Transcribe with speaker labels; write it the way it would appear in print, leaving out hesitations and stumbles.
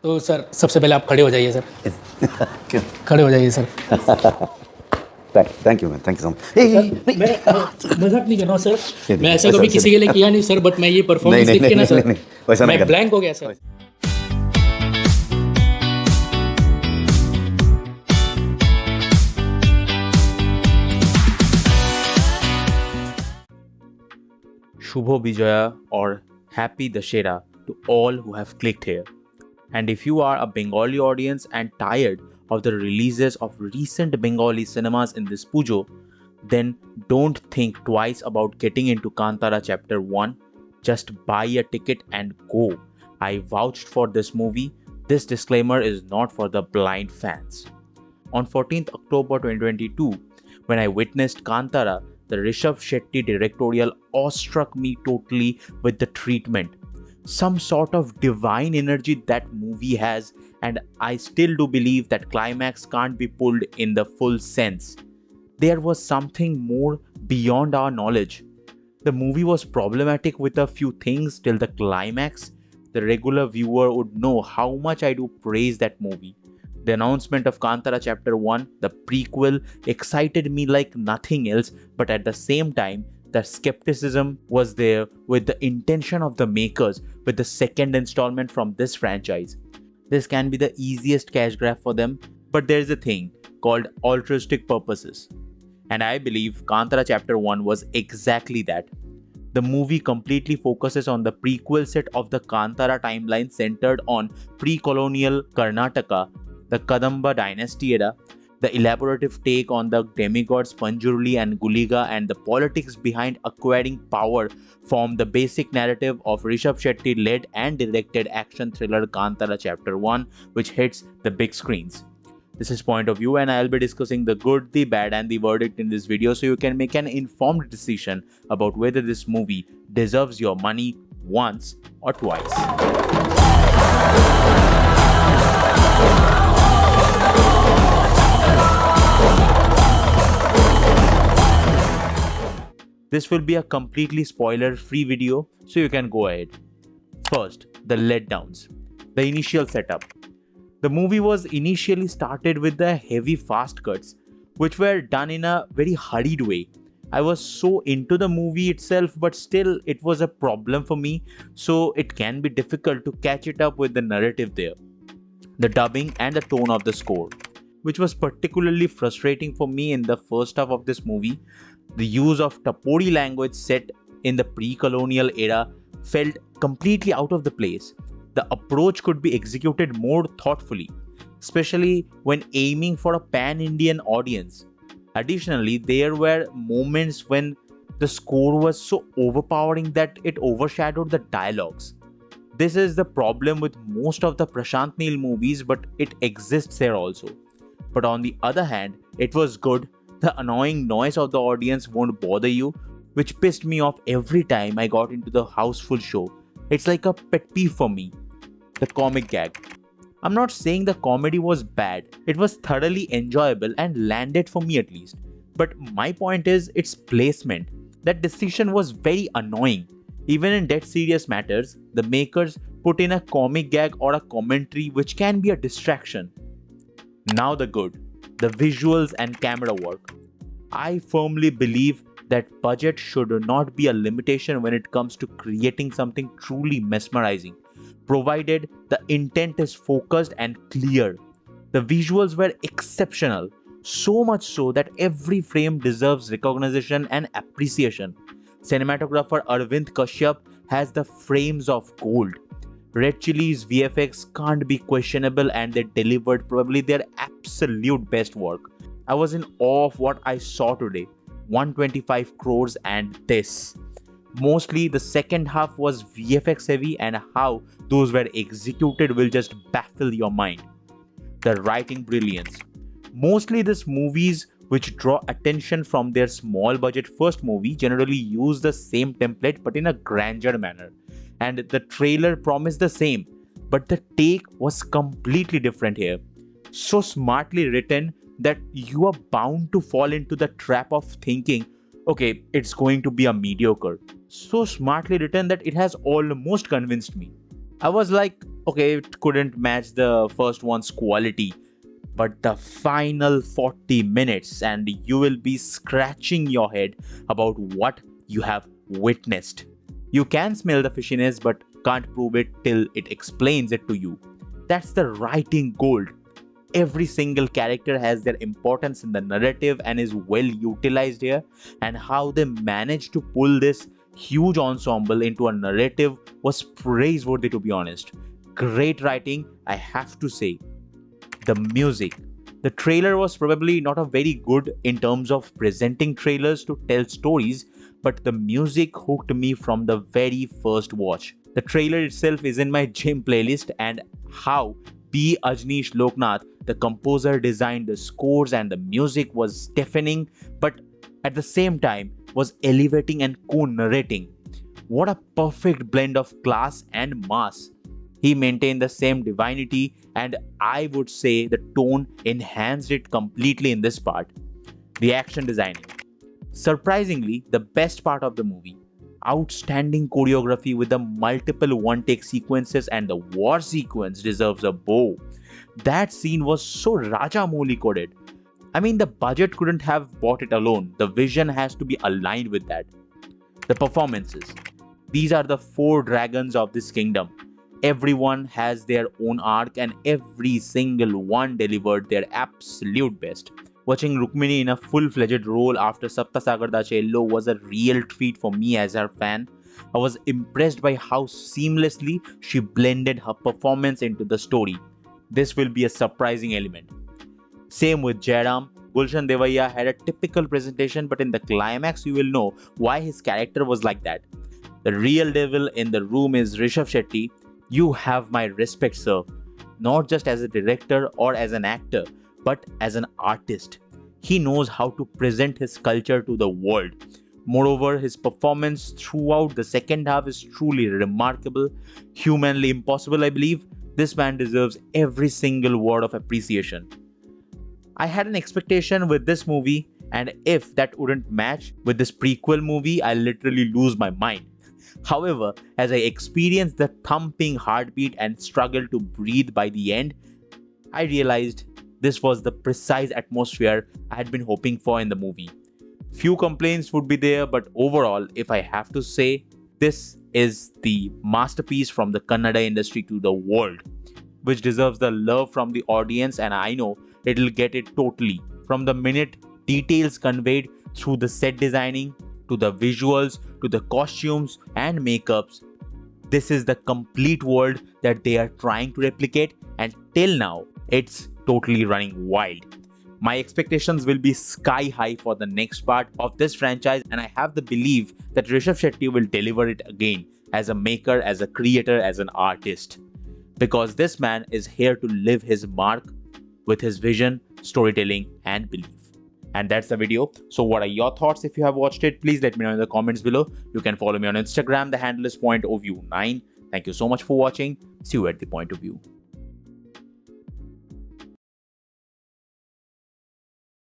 Speaker 1: तो सर सबसे पहले आप खड़े हो जाइए सर। खड़े हो जाइए sir.
Speaker 2: Thank you man, thank you so much.
Speaker 1: मैं मजाक नहीं कर रहा हूँ सर, मैं ऐसा कभी किसी के लिए किया नहीं सर, बट मैं ये परफॉर्मेंस देख के ना सर मैं ब्लैंक हो गया sir.
Speaker 3: Shubho Vijaya or Happy Dashera to all who have clicked here. And if you are a Bengali audience and tired of the releases of recent Bengali cinemas in this Pujo, then don't think twice about getting into Kantara Chapter 1. Just buy a ticket and go. I vouched for this movie. This disclaimer is not for the blind fans. On 14th October 2022, when I witnessed Kantara, the Rishabh Shetty directorial awestruck me totally with the treatment. Some sort of divine energy that movie has, and I still do believe that climax can't be pulled in the full sense. There was something more beyond our knowledge. The movie was problematic with a few things till the climax. The regular viewer would know how much I do praise that movie. The announcement of Kantara Chapter 1, the prequel, excited me like nothing else, but at the same time, the skepticism was there with the intention of the makers with the second installment from this franchise. This can be the easiest cash grab for them, but there's a thing called altruistic purposes. And I believe Kantara Chapter 1 was exactly that. The movie completely focuses on the prequel set of the Kantara timeline centered on pre-colonial Karnataka, the Kadamba dynasty era, the elaborative take on the demigods Panjurli and Guliga, and the politics behind acquiring power form the basic narrative of Rishabh Shetty led and directed action thriller Kantara Chapter 1, which hits the big screens. This is Point of View, and I'll be discussing the good, the bad, and the verdict in this video so you can make an informed decision about whether this movie deserves your money once or twice. This will be a completely spoiler-free video, so you can go ahead. First, the letdowns. The initial setup. The movie was initially started with the heavy fast cuts, which were done in a very hurried way. I was so into the movie itself, but still it was a problem for me, so it can be difficult to catch it up with the narrative there. The dubbing and the tone of the score, which was particularly frustrating for me in the first half of this movie. The use of Tapodi language set in the pre-colonial era felt completely out of the place. The approach could be executed more thoughtfully, especially when aiming for a pan-Indian audience. Additionally, there were moments when the score was so overpowering that it overshadowed the dialogues. This is the problem with most of the Prashant Neel movies, but it exists here also. But on the other hand, it was good. The annoying noise of the audience won't bother you, which pissed me off every time I got into the houseful show. It's like a pet peeve for me. The comic gag. I'm not saying the comedy was bad, it was thoroughly enjoyable and landed for me at least. But my point is its placement. That decision was very annoying. Even in dead serious matters, the makers put in a comic gag or a commentary which can be a distraction. Now the good. The visuals and camera work. I firmly believe that budget should not be a limitation when it comes to creating something truly mesmerizing, provided the intent is focused and clear. The visuals were exceptional, so much so that every frame deserves recognition and appreciation. Cinematographer Arvind Kashyap has the frames of gold. Red Chilli's VFX can't be questionable, and they delivered probably their absolute best work. I was in awe of what I saw today. 125 crores and this. Mostly the second half was VFX heavy, and how those were executed will just baffle your mind. The writing brilliance. Mostly these movies which draw attention from their small budget first movie generally use the same template but in a grandeur manner. And the trailer promised the same, but the take was completely different here. So smartly written that you are bound to fall into the trap of thinking, okay, it's going to be a mediocre. So smartly written that it has almost convinced me. I was like, Okay, it couldn't match the first one's quality, but the final 40 minutes and you will be scratching your head about what you have witnessed. You can smell the fishiness but can't prove it till it explains it to you. That's the writing gold. Every single character has their importance in the narrative and is well utilized here, and how they managed to pull this huge ensemble into a narrative was praiseworthy, to be honest. Great writing, I have to say. The music. The trailer was probably not a very good in terms of presenting trailers to tell stories, but the music hooked me from the very first watch. The trailer itself is in my gym playlist, and how P. Ajneesh Loknath, the composer, designed the scores and the music was deafening, but at the same time was elevating and co-narrating. What a perfect blend of class and mass. He maintained the same divinity, and I would say the tone enhanced it completely in this part. The action designing. Surprisingly, the best part of the movie. Outstanding choreography with the multiple one-take sequences, and the war sequence deserves a bow. That scene was so Rajamouli coded. I mean, the budget couldn't have bought it alone. The vision has to be aligned with that. The performances. These are the four dragons of this kingdom. Everyone has their own arc and every single one delivered their absolute best. Watching Rukmini in a full-fledged role after Saptasagar Da Chello was a real treat for me as her fan. I was impressed by how seamlessly she blended her performance into the story. This will be a surprising element. Same with Jairam. Gulshan Devaiah had a typical presentation, but in the climax you will know why his character was like that. The real devil in the room is Rishabh Shetty. You have my respect, sir. Not just as a director or as an actor, but as an artist. He knows how to present his culture to the world. Moreover, his performance throughout the second half is truly remarkable, humanly impossible, I believe. This man deserves every single word of appreciation. I had an expectation with this movie, and if that wouldn't match with this prequel movie, I'll literally lose my mind. However, as I experienced the thumping heartbeat and struggled to breathe by the end, I realized this was the precise atmosphere I had been hoping for in the movie. Few complaints would be there, but overall, if I have to say, this is the masterpiece from the Kannada industry to the world, which deserves the love from the audience, and I know it'll get it totally. From the minute details conveyed through the set designing, to the visuals, to the costumes and makeups, this is the complete world that they are trying to replicate, and till now, it's totally running wild. My expectations will be sky high for the next part of this franchise, and I have the belief that Rishabh Shetty will deliver it again as a maker, as a creator, as an artist. Because this man is here to leave his mark with his vision, storytelling, and belief. And that's the video. So what are your thoughts if you have watched it? Please let me know in the comments below. You can follow me on Instagram. The handle is pointofview9. Thank you so much for watching. See you at the point of view.